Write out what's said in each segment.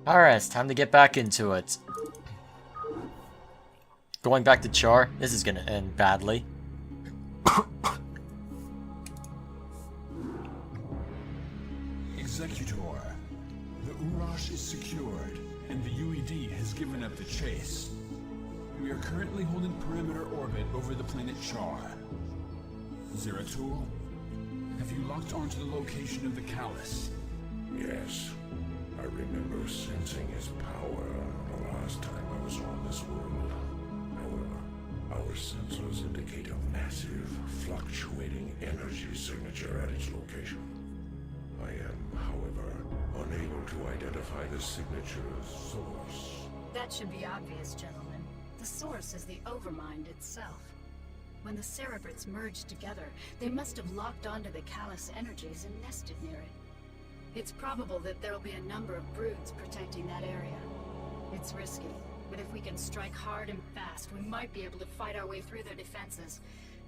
Alright, it's time to get back into it. Going back to Char, this is gonna end badly. Executor, the Urash is secured, and the UED has given up the chase. We are currently holding perimeter orbit over the planet Char. Zeratul, have you locked onto the location of the Callus? Yes. I remember sensing his power the last time I was on this world. However, our sensors indicate a massive, fluctuating energy signature at its location. I am, however, unable to identify the signature's source. That should be obvious, gentlemen. The source is the Overmind itself. When the Cerebrates merged together, they must have locked onto the Callus energies and nested near it. It's probable that there'll be a number of broods protecting that area. It's risky, but if we can strike hard and fast, we might be able to fight our way through their defenses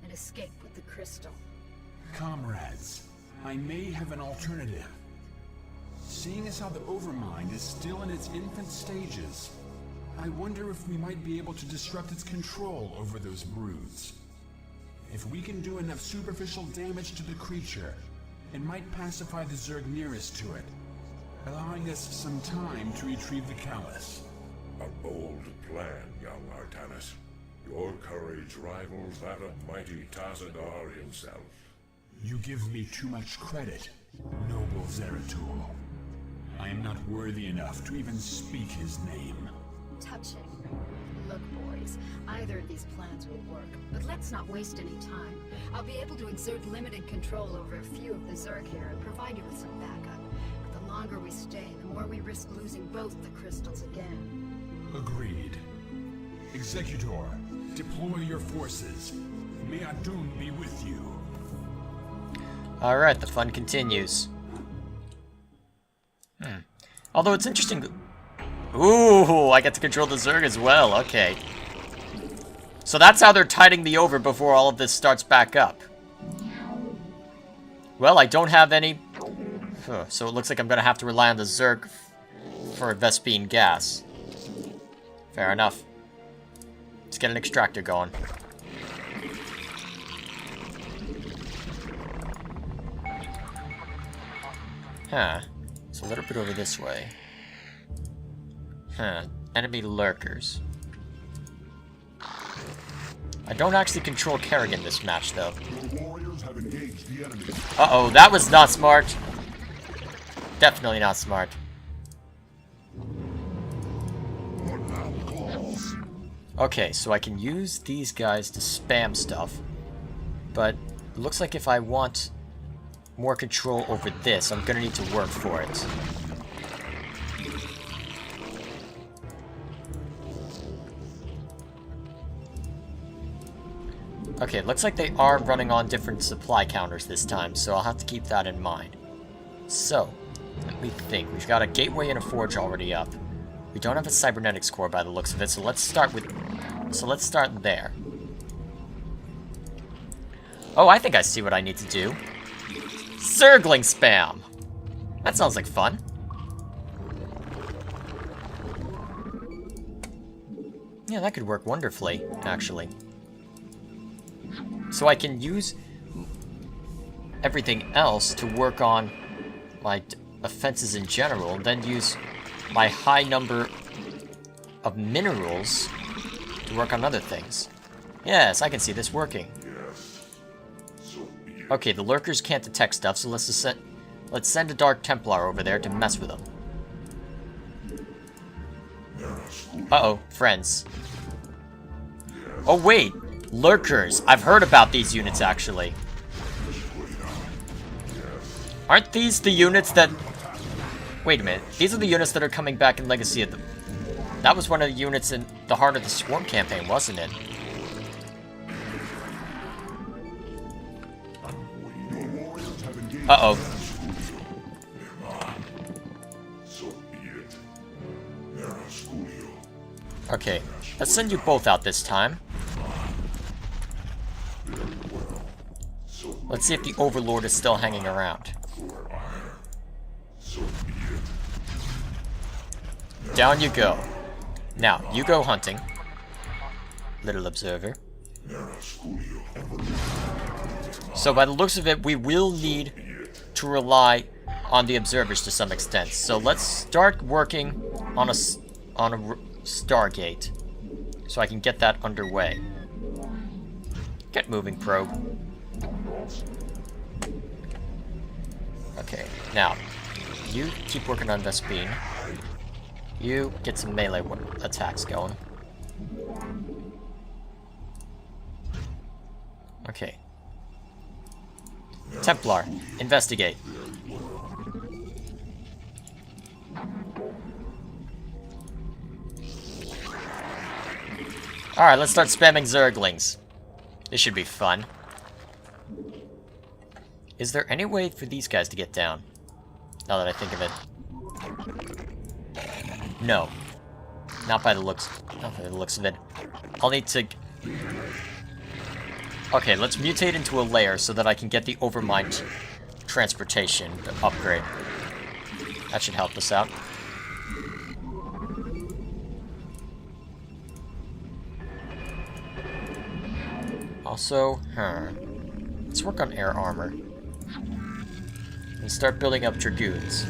and escape with the crystal. Comrades, I may have an alternative. Seeing as how the Overmind is still in its infant stages, I wonder if we might be able to disrupt its control over those broods. If we can do enough superficial damage to the creature, it might pacify the Zerg nearest to it, allowing us some time to retrieve the Callus. A bold plan, young Artanis. Your courage rivals that of mighty Tazadar himself. You give me too much credit, noble Zeratul. I am not worthy enough to even speak his name. Touching. Look, boys, either of these plans will work, but let's not waste any time. I'll be able to exert limited control over a few of the Zerg here and provide you with some backup. But the longer we stay, the more we risk losing both the crystals again. Agreed. Executor, deploy your forces. May Adun be with you. Alright, the fun continues. Although it's interesting... Ooh, I get to control the Zerg as well, okay. So that's how they're tiding me over before all of this starts back up. Well, I don't have any... So it looks like I'm gonna have to rely on the Zerg for Vespene gas. Fair enough. Let's get an extractor going. Huh. It's a little bit over this way. Huh. Enemy lurkers. I don't actually control Kerrigan this match, though. Uh-oh, that was not smart. Definitely not smart. Okay, so I can use these guys to spam stuff. But it looks like if I want more control over this, I'm gonna need to work for it. Okay, it looks like they are running on different supply counters this time, so I'll have to keep that in mind. So, let me think. We've got a gateway and a forge already up. We don't have a cybernetics core by the looks of it, so let's start there. Oh, I think I see what I need to do. Zergling spam! That sounds like fun. Yeah, that could work wonderfully, actually. So I can use everything else to work on my offenses in general, and then use my high number of minerals to work on other things. Yes, I can see this working. Okay, the lurkers can't detect stuff, so let's send a Dark Templar over there to mess with them. Uh-oh, friends. Oh wait, lurkers. I've heard about these units, actually. Aren't these the units that... Wait a minute, these are the units that are coming back in Legacy of the... That was one of the units in the Heart of the Swarm campaign, wasn't it? Uh-oh. Okay, let's send you both out this time. Let's see if the Overlord is still hanging around. Down you go. Now, you go hunting. Little observer. So by the looks of it, we will need to rely on the observers to some extent. So let's start working on a Stargate, so I can get that underway. Get moving, probe. Okay, now, you keep working on Vespine. You get some melee attacks going. Okay. Templar, investigate. Alright, let's start spamming Zerglings. This should be fun. Is there any way for these guys to get down? Now that I think of it. No. Not by the looks of it. I'll need to... Okay, let's mutate into a layer so that I can get the Overmind transportation upgrade. That should help us out. Also, let's work on air armor. And start building up Dragoons.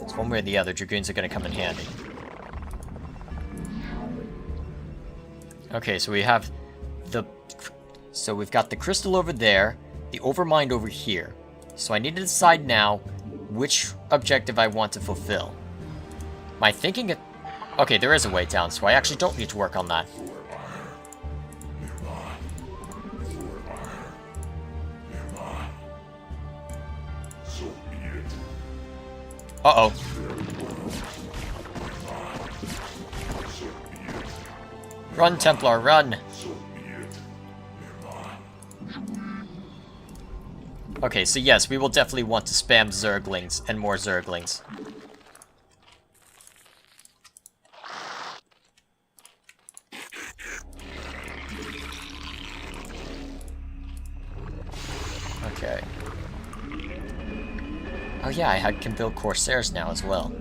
It's one way or the other, Dragoons are going to come in handy. Okay, so we have we've got the crystal over there, the Overmind over here. So I need to decide now which objective I want to fulfill. My thinking... Okay, there is a way down, so I actually don't need to work on that. Uh-oh. Run, Templar, run! Okay, so yes, we will definitely want to spam Zerglings and more Zerglings. Okay. Oh yeah, I can build Corsairs now as well.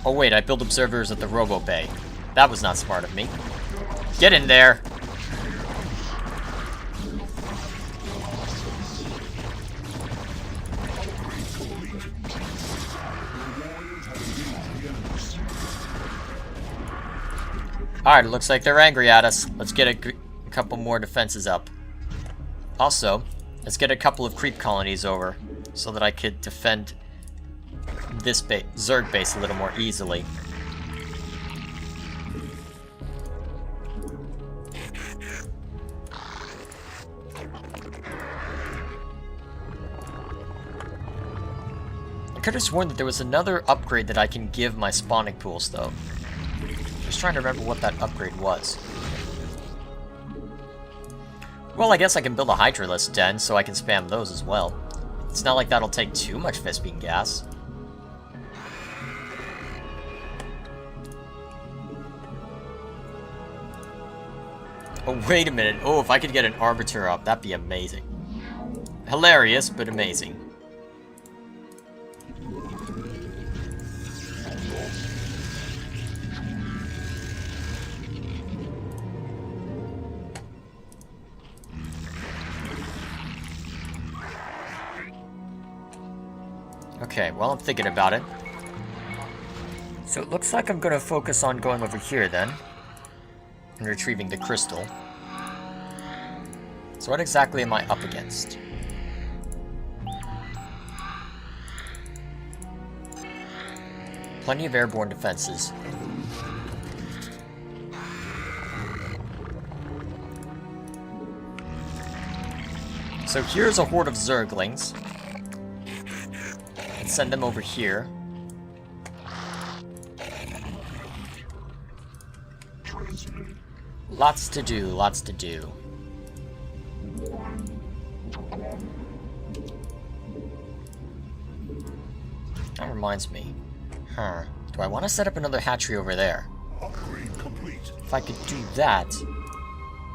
Oh wait, I built observers at the Robo Bay. That was not smart of me. Get in there! Alright, it looks like they're angry at us. Let's get a couple more defenses up. Also, let's get a couple of creep colonies over, so that I could defend this Zerg base a little more easily. I could have sworn that there was another upgrade that I can give my spawning pools, though. Just trying to remember what that upgrade was. Well, I guess I can build a Hydralisk den, so I can spam those as well. It's not like that'll take too much Vespine gas. Oh, wait a minute. Oh, if I could get an Arbiter up, that'd be amazing. Hilarious, but amazing. Okay, well, I'm thinking about it. So it looks like I'm going to focus on going over here, then. And retrieving the crystal. So what exactly am I up against? Plenty of airborne defenses. So here's a horde of Zerglings. Let's send them over here. Lots to do, lots to do. That reminds me. Do I want to set up another hatchery over there? Upgrade complete. If I could do that,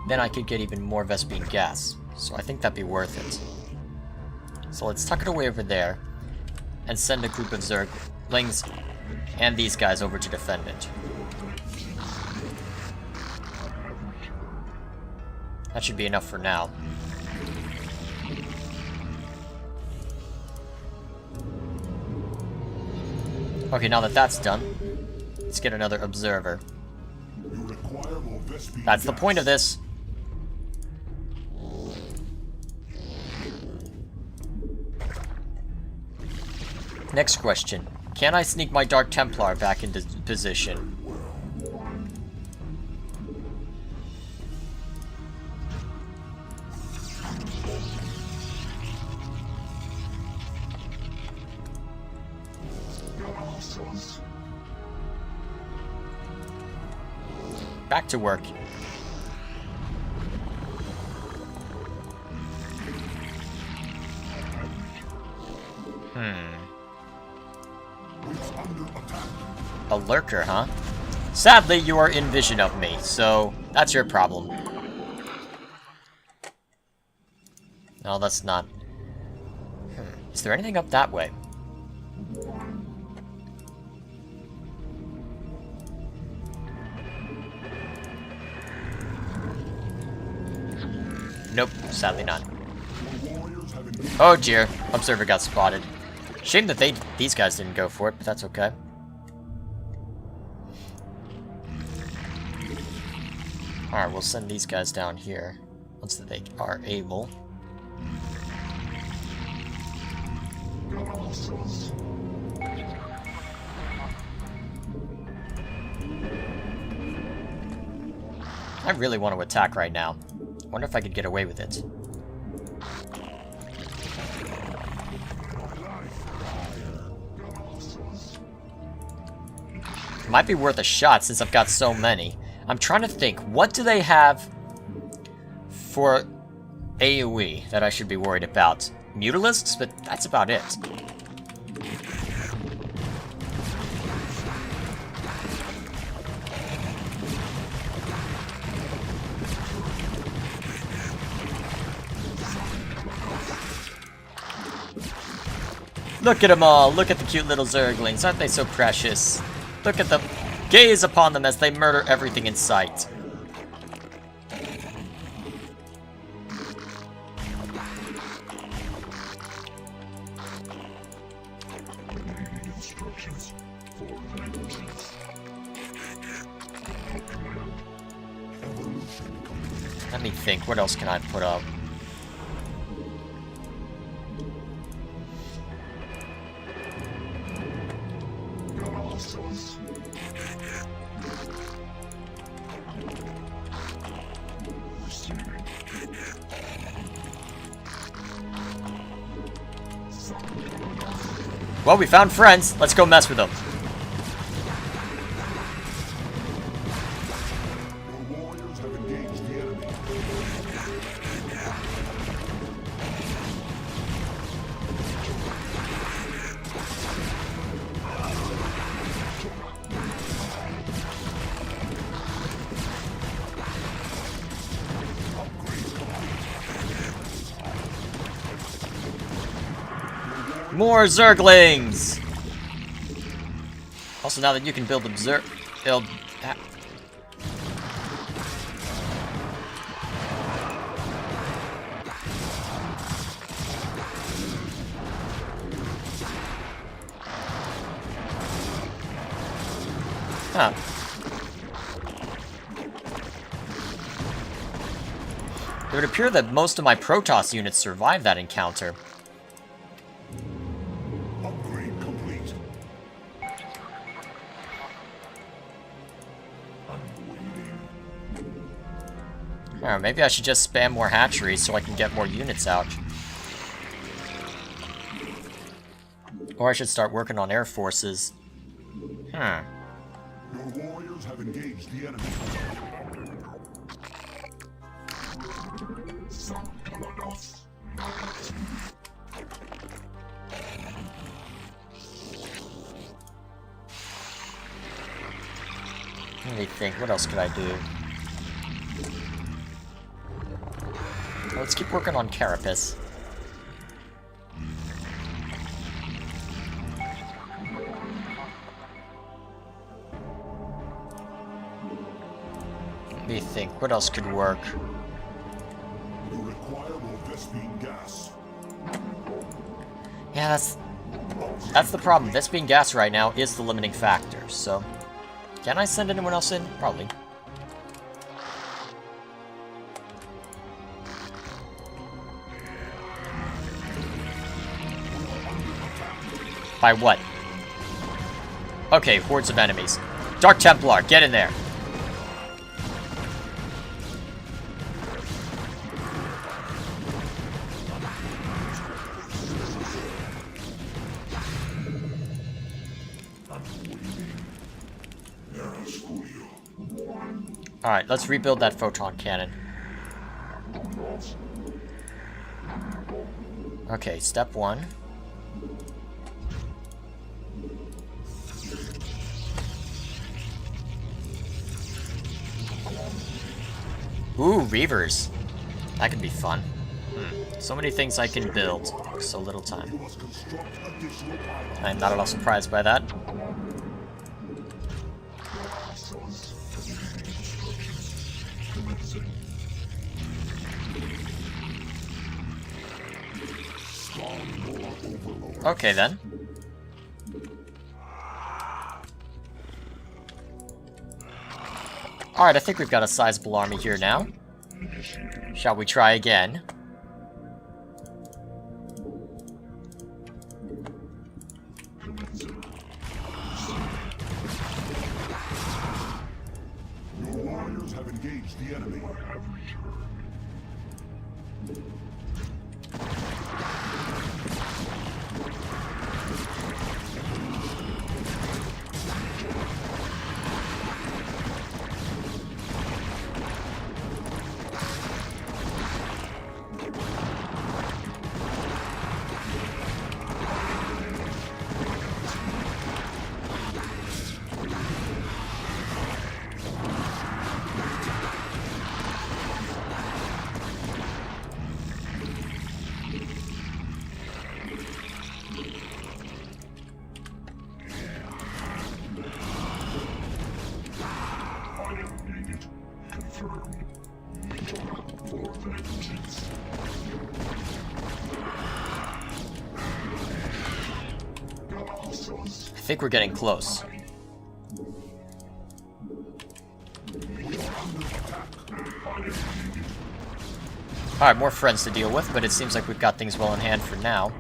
then I could get even more Vespine gas. So I think that'd be worth it. So let's tuck it away over there. and send a group of Zerglings and these guys over to defend it. That should be enough for now. Okay, now that that's done, let's get another observer. That's the point of this. Next question. Can I sneak my Dark Templar back into position? Back to work. A lurker, huh? Sadly, you are in vision of me, so that's your problem. No, that's not. Is there anything up that way? Nope, sadly not. Oh dear, observer got spotted. Shame that these guys didn't go for it, but that's okay. Alright, we'll send these guys down here once they are able. I really want to attack right now. I wonder if I could get away with it. Might be worth a shot since I've got so many. I'm trying to think, what do they have for AoE that I should be worried about? Mutalisks? But that's about it. Look at them all. Look at the cute little Zerglings. Aren't they so precious? Look at them. Gaze upon them as they murder everything in sight. Let me think. What else can I put up? Well, we found friends. Let's go mess with them. Your warriors have engaged the enemy. More Zerglings! Also, now that you can build Huh. It would appear that most of my Protoss units survived that encounter. Upgrade complete. I'm waiting. Alright, maybe I should just spam more hatcheries so I can get more units out. Or I should start working on air forces. Your warriors have engaged the enemy. Let me think, what else could I do? Let's keep working on Carapace. Let me think. What else could work? You require more Vespene gas. Yeah, that's the problem. Vespene gas right now is the limiting factor, so... Can I send anyone else in? Probably. By what? Okay, hordes of enemies. Dark Templar, get in there! Alright, let's rebuild that photon cannon. Okay, step one. Ooh, Reavers. That could be fun. So many things I can build. So little time. I'm not at all surprised by that. Okay then. Alright, I think we've got a sizable army here now. Shall we try again? Your warriors have engaged the enemy. I think we're getting close. Alright, more friends to deal with, but it seems like we've got things well in hand for now.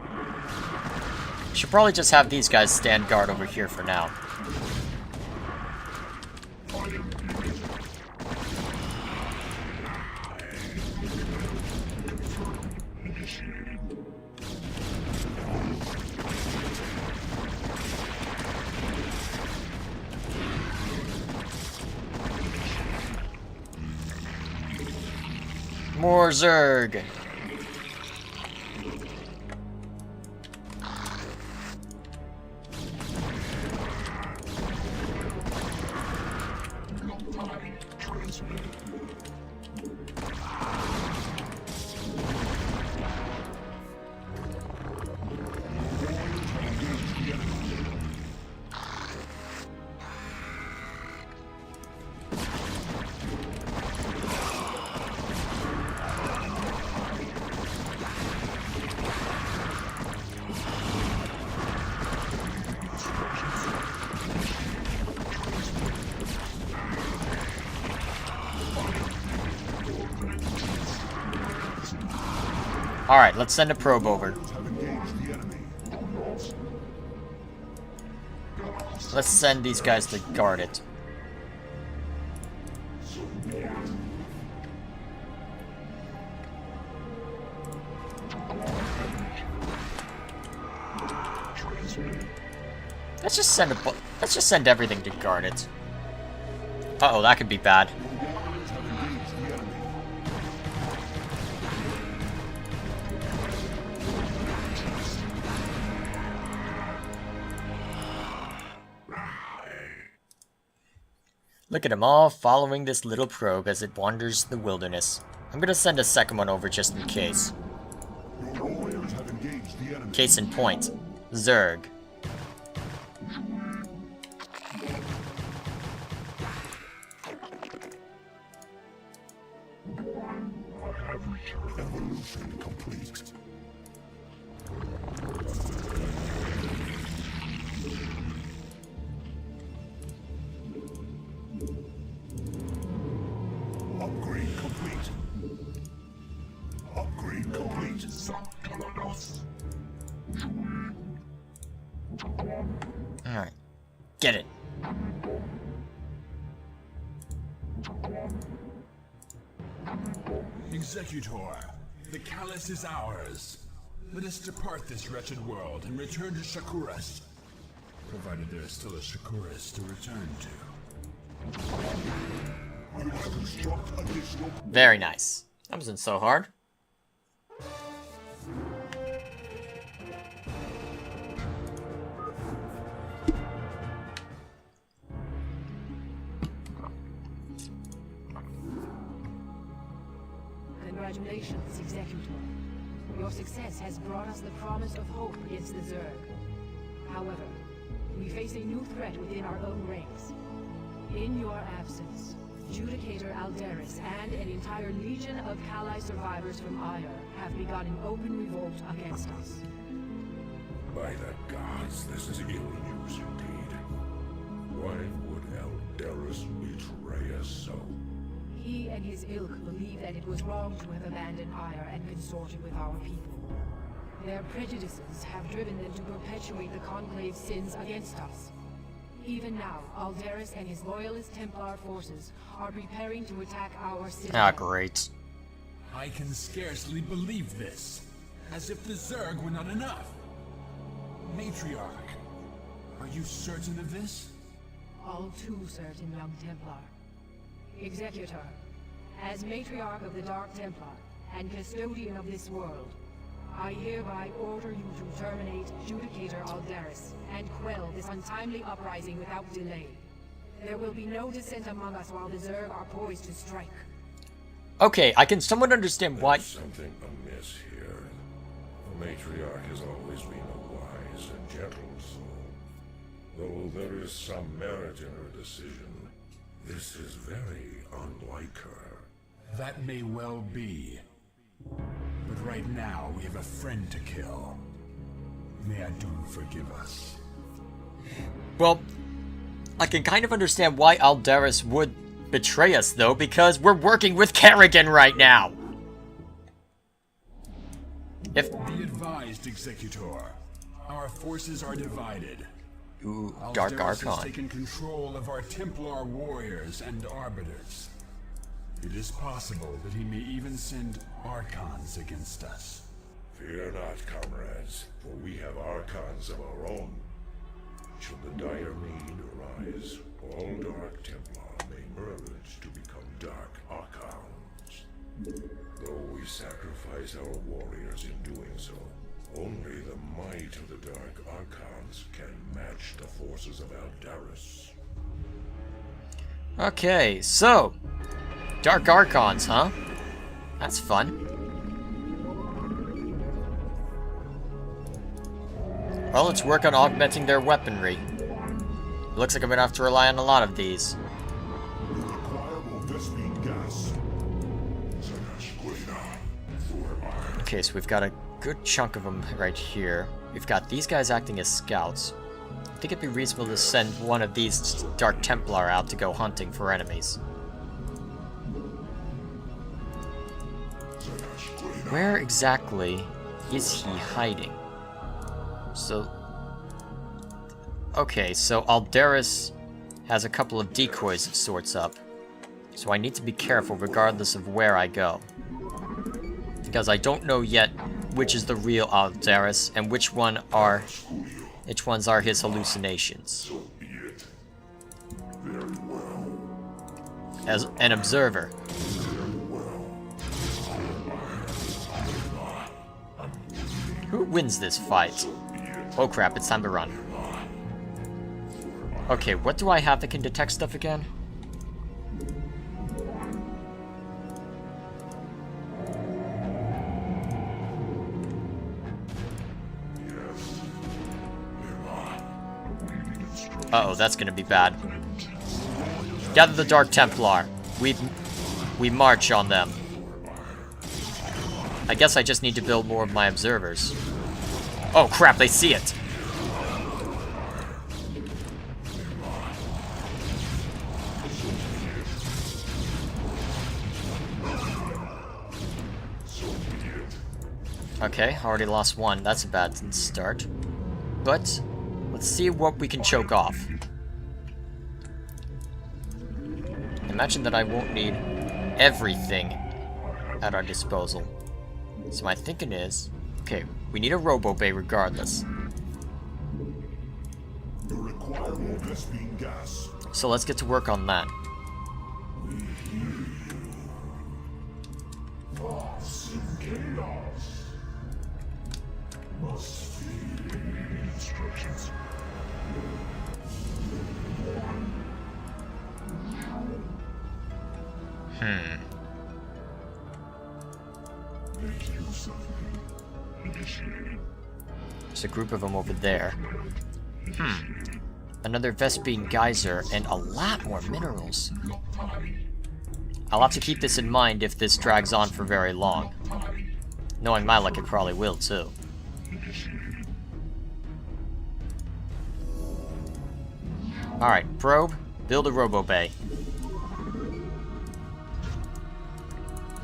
Should probably just have these guys stand guard over here for now. More Zerg! Alright, let's send a probe over. Let's send these guys to guard it. Let's just send everything to guard it. Uh-oh, that could be bad. Look at them all following this little probe as it wanders the wilderness. I'm gonna send a second one over just in case. Case in point. Zerg. Mission complete. Upgrade complete. Upgrade complete. Alright. Get it. Executor, the Callus is ours. Let us depart this wretched world and return to Shakuras. Provided there is still a Shakuras to return to. I will construct additional. Very nice. That wasn't so hard. Congratulations, Executor. Your success has brought us the promise of hope against the Zerg. However, we face a new threat within our own ranks. In your absence, Judicator Aldaris and an entire legion of Kali survivors from Ire have begun an open revolt against us. By the gods, this is ill news indeed. Why would Eldarus betray us so? He and his ilk believe that it was wrong to have abandoned Ire and consorted with our people. Their prejudices have driven them to perpetuate the Conclave's sins against us. Even now, Aldaris and his loyalist Templar forces are preparing to attack our city. Ah, great. I can scarcely believe this. As if the Zerg were not enough. Matriarch, are you certain of this? All too certain, young Templar. Executor, as Matriarch of the Dark Templar and Custodian of this world, I hereby order you to terminate Judicator Aldaris and quell this untimely uprising without delay. There will be no dissent among us while the Zerg are poised to strike. Okay, I can somewhat understand why. There's something amiss here. The matriarch has always been a wise and gentle soul. Though there is some merit in her decision, this is very unlike her. That may well be. But right now, we have a friend to kill. May Adun forgive us. Well, I can kind of understand why Aldaris would betray us, though, because we're working with Kerrigan right now. If... Be advised, Executor. Our forces are divided. Ooh, Dark Aldaris has Archon. taken control of our Templar warriors and arbiters. It is possible that he may even send Archons against us. Fear not, comrades, for we have Archons of our own. Should the dire need arise, all Dark Templar may merge to become Dark Archons. Though we sacrifice our warriors in doing so, only the might of the Dark Archons can match the forces of Aldaris. Okay, so... Dark Archons, huh? That's fun. Well, let's work on augmenting their weaponry. Looks like I'm gonna have to rely on a lot of these. Okay, so we've got a good chunk of them right here. We've got these guys acting as scouts. I think it'd be reasonable to send one of these Dark Templar out to go hunting for enemies. Where exactly is he hiding? So... Okay, so Aldaris has a couple of decoys of sorts up. So I need to be careful regardless of where I go. Because I don't know yet which is the real Aldaris and which ones are his hallucinations. As an observer. Who wins this fight? Oh crap, it's time to run. Okay, what do I have that can detect stuff again? Uh-oh, that's gonna be bad. Gather the Dark Templar. We march on them. I guess I just need to build more of my observers. Oh crap, they see it! Okay, already lost one. That's a bad start. But, let's see what we can choke off. Imagine that I won't need everything at our disposal. So my thinking is, okay, we need a Robo Bay regardless. You require more Vespene gas. So let's get to work on that. Thoughts in chaos. Must feed instructions. Make use of me. Initiated. There's a group of them over there. Another Vespene geyser and a lot more minerals. I'll have to keep this in mind if this drags on for very long. Knowing my luck, it probably will too. Alright, probe, build a Robo Bay.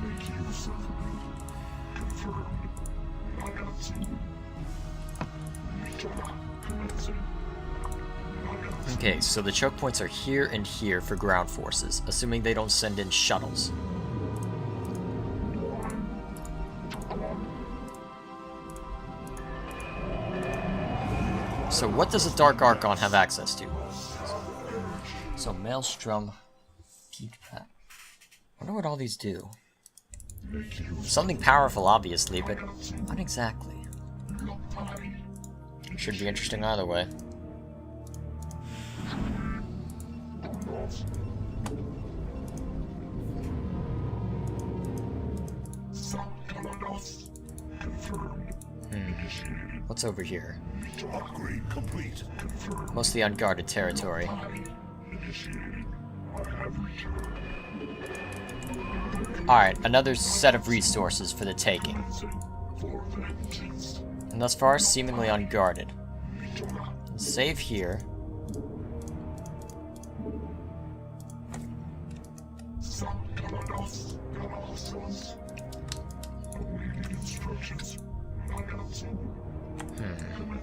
Make use of me. Confirmed. Okay, so the choke points are here and here for ground forces, assuming they don't send in shuttles. So what does a Dark Archon have access to? So Maelstrom, Peak Pack. I wonder what all these do. Something powerful, obviously, but not exactly. Should be interesting either way. What's over here? Upgrade complete. Mostly unguarded territory. Alright, another set of resources for the taking. And thus far, seemingly unguarded. Save here.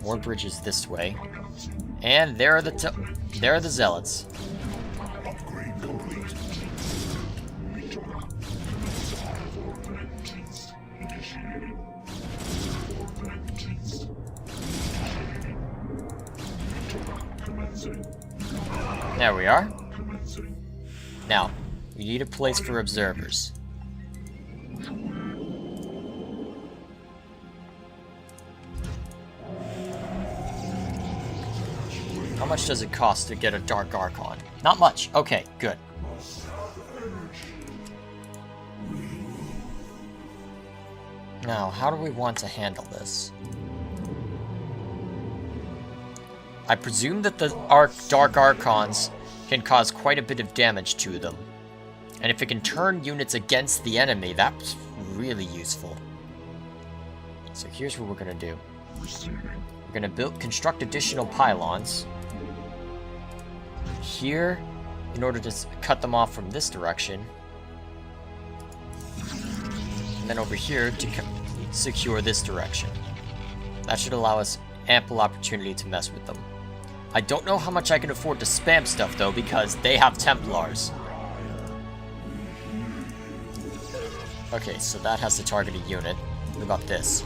More bridges this way. And there are the zealots. Upgrade complete. There we are. Now, we need a place for observers. How much does it cost to get a Dark Archon? Not much. Okay, good. Now, how do we want to handle this? I presume that the Dark Archons can cause quite a bit of damage to them. And if it can turn units against the enemy, that's really useful. So here's what we're gonna do. We're gonna construct additional pylons here in order to cut them off from this direction. And then over here to secure this direction. That should allow us ample opportunity to mess with them. I don't know how much I can afford to spam stuff though, because they have Templars. Okay, so that has to target a unit. What about this?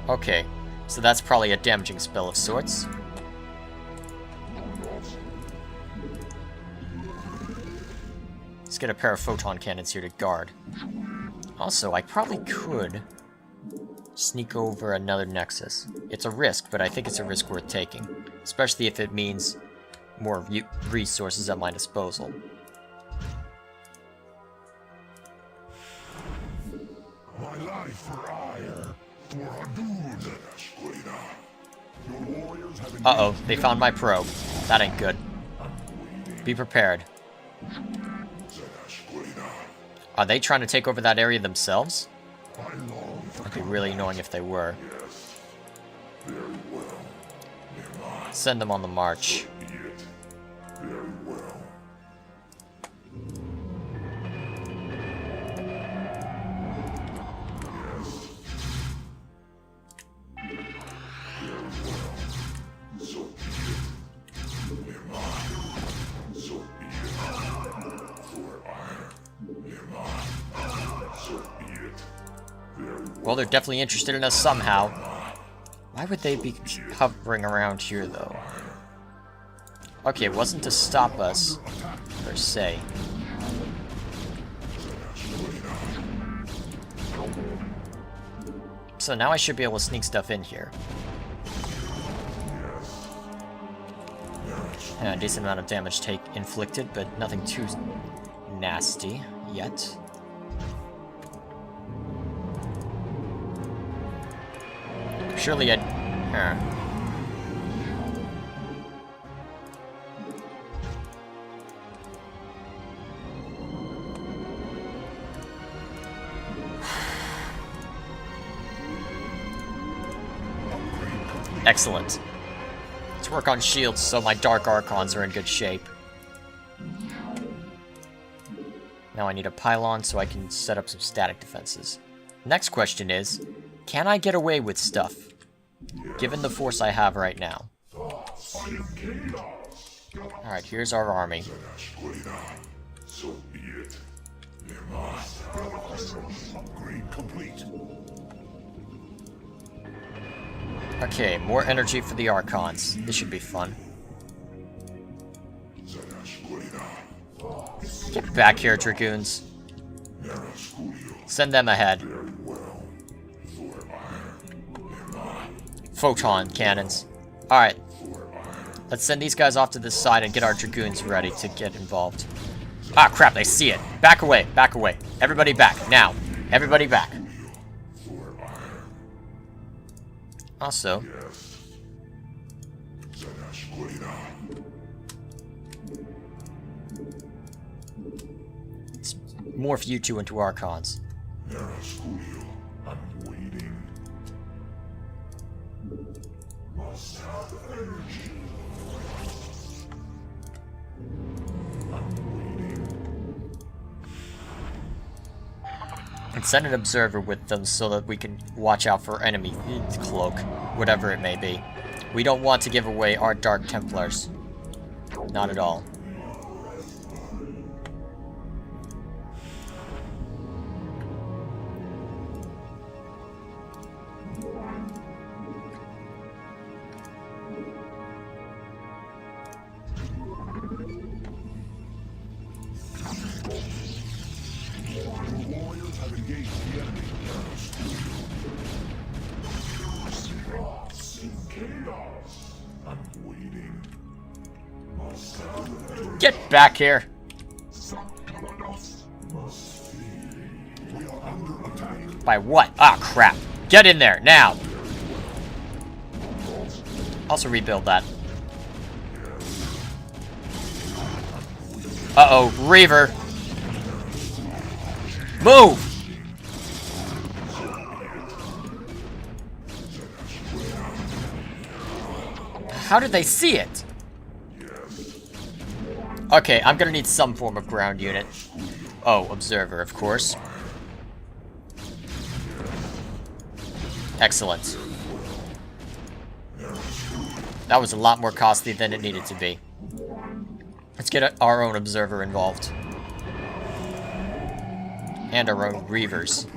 Okay, so that's probably a damaging spell of sorts. Let's get a pair of photon cannons here to guard. Also, I probably could sneak over another Nexus. It's a risk, but I think it's a risk worth taking. Especially if it means more resources at my disposal. My life for ire. For Hadud. Your warriors have Uh-oh, they found my probe. That ain't good. Be prepared. Are they trying to take over that area themselves? It'd be really annoying if they were. Send them on the march. Well, they're definitely interested in us somehow. Why would they be hovering around here, though? Okay, it wasn't to stop us, per se. So now I should be able to sneak stuff in here. Yeah, a decent amount of damage inflicted, but nothing too nasty yet. Surely I'd... Excellent. Let's work on shields so my Dark Archons are in good shape. Now I need a pylon so I can set up some static defenses. Next question is, can I get away with stuff? Given the force I have right now. Alright, here's our army. Okay, more energy for the Archons. This should be fun. Get back here, Dragoons. Send them ahead. Photon cannons. Alright. Let's send these guys off to this side and get our Dragoons ready to get involved. Ah, crap, they see it. Back away, back away. Everybody back, now. Everybody back. Also... let's morph you two into Archons. And send an observer with them so that we can watch out for enemy cloak, whatever it may be. We don't want to give away our Dark Templars. Not at all. Get back here! By what? Ah, crap. Get in there, now! Also rebuild that. Uh-oh, Reaver! Move! How did they see it? Okay, I'm gonna need some form of ground unit. Oh, observer, of course. Excellent. That was a lot more costly than it needed to be. Let's get our own observer involved. And our own Reavers.